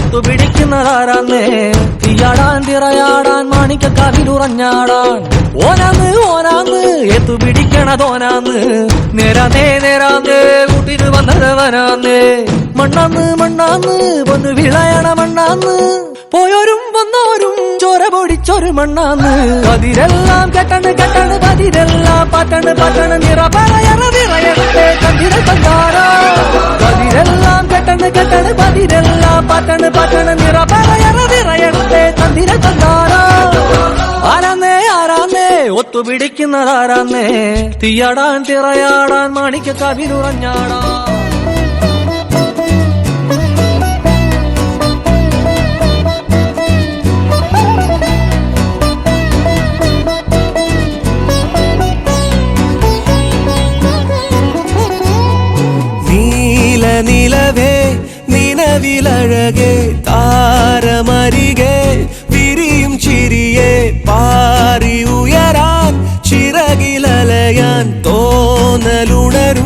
ഒത്തുപിടിക്കുന്നതാരാന്നേ തീയാടാൻ തിറയാടാൻ മാണിക്കക്കാവിലുറഞ്ഞാടാൻ ഓനാന്ന് ഓനാന്ന് എത്തുപിടിക്കണതോനാന്ന് നേരാന്നേ നേരാന്നേ കൂട്ടിന് വന്നതവനാന്നേ മണ്ണാന്ന് മണ്ണാന്ന് വന്ന് വിളയണ മണ്ണാന്ന് പോയോരും വന്നോരും ചോര പൊടിച്ചൊരു മണ്ണാന്ന് പതിരെല്ലാം കെട്ടണ് കെട്ടണ് പതിരെല്ലാം പാട്ടണ് പാട്ടണ് നിറ പറയറ നിറയട്ടെ കണ്ടിര കണ്ടാരോ പതിരെല്ലാം കെട്ടണ് കെട്ടണ് പതിരെല്ലാം പാട്ടണ് പാട്ടണ് നിറ പറയറ നിറയട്ടെ കണ്ടിര കണ്ടാരോ ആരാന്നേ ആരാന്നേ ഒത്തുപിടിക്കുന്നതാരാന്നേ തീയാടാൻ തിറയാടാൻ മാണിക്കക്കാവിലുറഞ്ഞാടാ നിലവേ നിലവിലഴകെ താരമരികെ വിരിയും ചിരിയെ പാറി ഉയരാൻ ചിറകിലലയാൻ തോന്നലുണരും